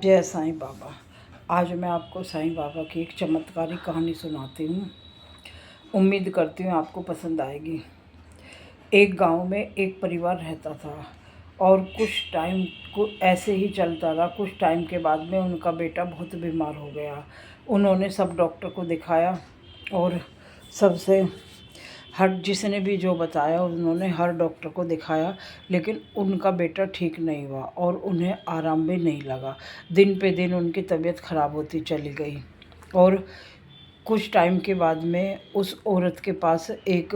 जय साईं बाबा। आज मैं आपको साईं बाबा की एक चमत्कारी कहानी सुनाती हूँ। उम्मीद करती हूँ आपको पसंद आएगी। एक गांव में एक परिवार रहता था और कुछ टाइम को ऐसे ही चलता रहा। कुछ टाइम के बाद में उनका बेटा बहुत बीमार हो गया। उन्होंने सब डॉक्टर को दिखाया और सबसे हर जिसने भी जो बताया उन्होंने हर डॉक्टर को दिखाया, लेकिन उनका बेटा ठीक नहीं हुआ और उन्हें आराम भी नहीं लगा। दिन पे दिन उनकी तबीयत ख़राब होती चली गई और कुछ टाइम के बाद में उस औरत के पास एक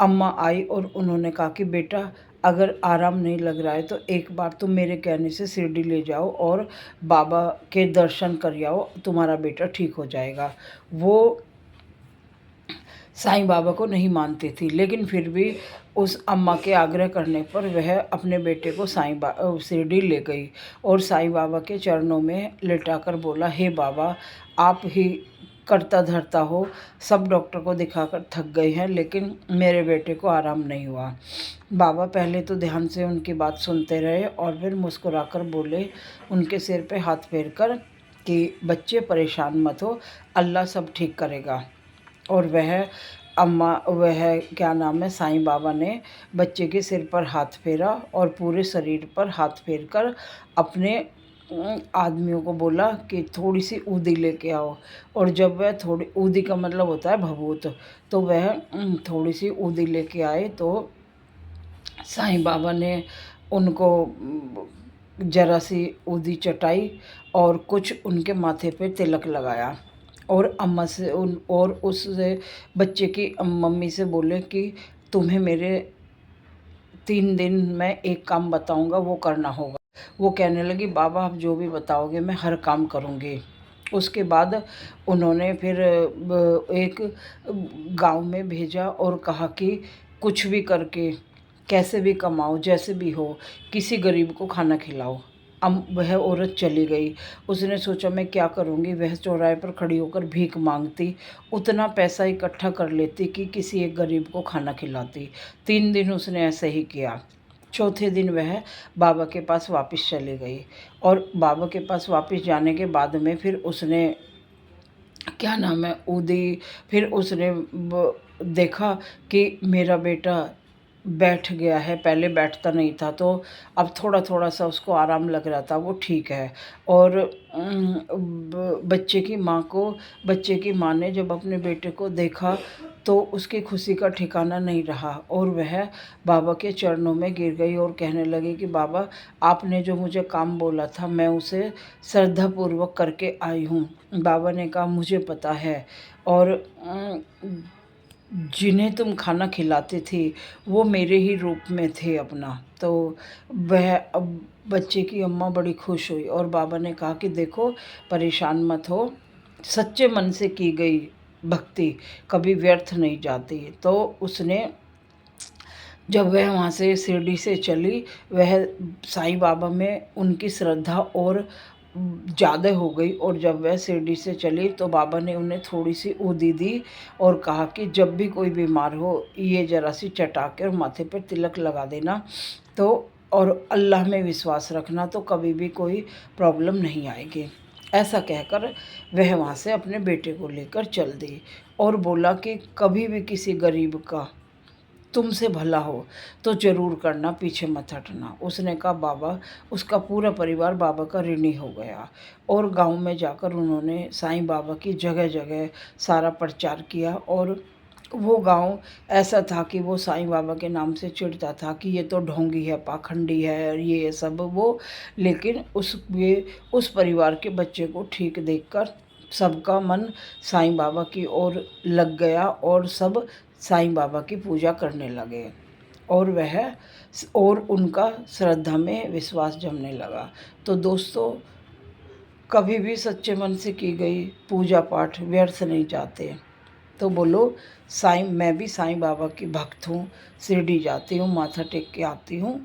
अम्मा आई और उन्होंने कहा कि बेटा, अगर आराम नहीं लग रहा है तो एक बार तुम मेरे कहने से शिरडी ले जाओ और बाबा के दर्शन कर आओ, तुम्हारा बेटा ठीक हो जाएगा। वो साईं बाबा को नहीं मानती थी, लेकिन फिर भी उस अम्मा के आग्रह करने पर वह अपने बेटे को शिरडी ले गई और साईं बाबा के चरणों में लेटाकर बोला, हे बाबा, आप ही करता धरता हो। सब डॉक्टर को दिखाकर थक गए हैं, लेकिन मेरे बेटे को आराम नहीं हुआ। बाबा पहले तो ध्यान से उनकी बात सुनते रहे और फिर मुस्कुराकर बोले, उनके सिर पे हाथ फेर कर, कि बच्चे परेशान मत हो, अल्लाह सब ठीक करेगा। और वह क्या नाम है, साईं बाबा ने बच्चे के सिर पर हाथ फेरा और पूरे शरीर पर हाथ फेर कर अपने आदमियों को बोला कि थोड़ी सी ऊदी लेके आओ। और जब वह थोड़ी, ऊदी का मतलब होता है भभूत, तो वह थोड़ी सी ऊदी लेके आए तो साईं बाबा ने उनको जरा सी ऊदी चटाई और कुछ उनके माथे पे तिलक लगाया और अम्मा से उस बच्चे की मम्मी से बोले कि तुम्हें मेरे 3 दिन में एक काम बताऊंगा, वो करना होगा। वो कहने लगी, बाबा आप जो भी बताओगे मैं हर काम करूँगी। उसके बाद उन्होंने फिर एक गांव में भेजा और कहा कि कुछ भी करके, कैसे भी कमाओ, जैसे भी हो, किसी गरीब को खाना खिलाओ। अब वह औरत चली गई। उसने सोचा मैं क्या करूँगी। वह चौराहे पर खड़ी होकर भीख मांगती, उतना पैसा इकट्ठा कर लेती कि किसी एक गरीब को खाना खिलाती। 3 दिन उसने ऐसे ही किया। चौथे दिन वह बाबा के पास वापस चली गई और बाबा के पास वापस जाने के बाद में फिर उसने क्या नाम है, ऊदी, फिर उसने देखा कि मेरा बेटा बैठ गया है, पहले बैठता नहीं था, तो अब थोड़ा थोड़ा सा उसको आराम लग रहा था, वो ठीक है। और बच्चे की माँ ने जब अपने बेटे को देखा तो उसकी खुशी का ठिकाना नहीं रहा और वह बाबा के चरणों में गिर गई और कहने लगी कि बाबा, आपने जो मुझे काम बोला था मैं उसे श्रद्धापूर्वक करके आई हूँ। बाबा ने कहा, मुझे पता है, और जिन्हें तुम खाना खिलाती थी वो मेरे ही रूप में थे अपना। तो वह अब बच्चे की अम्मा बड़ी खुश हुई और बाबा ने कहा कि देखो, परेशान मत हो, सच्चे मन से की गई भक्ति कभी व्यर्थ नहीं जाती। तो उसने, जब वह वहाँ से शिरडी से चली, वह साईं बाबा में उनकी श्रद्धा और ज़्यादा हो गई। और जब वह शिरडी से चली तो बाबा ने उन्हें थोड़ी सी ऊदी दी और कहा कि जब भी कोई बीमार हो ये ज़रा सी चटा के और माथे पर तिलक लगा देना, तो और अल्लाह में विश्वास रखना, तो कभी भी कोई प्रॉब्लम नहीं आएगी। ऐसा कहकर वह वहाँ से अपने बेटे को लेकर चल दी और बोला कि कभी भी किसी गरीब का तुमसे भला हो तो ज़रूर करना, पीछे मत हटना। उसने कहा, बाबा, उसका पूरा परिवार बाबा का ऋणी हो गया और गांव में जाकर उन्होंने साईं बाबा की जगह जगह सारा प्रचार किया। और वो गांव ऐसा था कि वो साईं बाबा के नाम से चिढ़ता था कि ये तो ढोंगी है, पाखंडी है, ये सब वो। लेकिन उस परिवार के बच्चे को ठीक देखकर सबका मन साईं बाबा की ओर लग गया और सब साईं बाबा की पूजा करने लगे और उनका श्रद्धा में विश्वास जमने लगा। तो दोस्तों, कभी भी सच्चे मन से की गई पूजा पाठ व्यर्थ नहीं जाते। तो बोलो, मैं भी साईं बाबा की भक्त हूँ, शिरडी जाती हूँ, माथा टेक के आती हूँ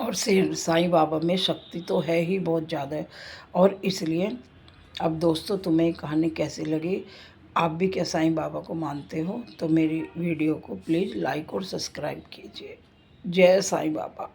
और साईं बाबा में शक्ति तो है ही बहुत ज़्यादा। और इसलिए अब दोस्तों, तुम्हें ये कहानी कैसी लगी? आप भी क्या साईं बाबा को मानते हो? तो मेरी वीडियो को प्लीज़ लाइक और सब्सक्राइब कीजिए। जय साईं बाबा।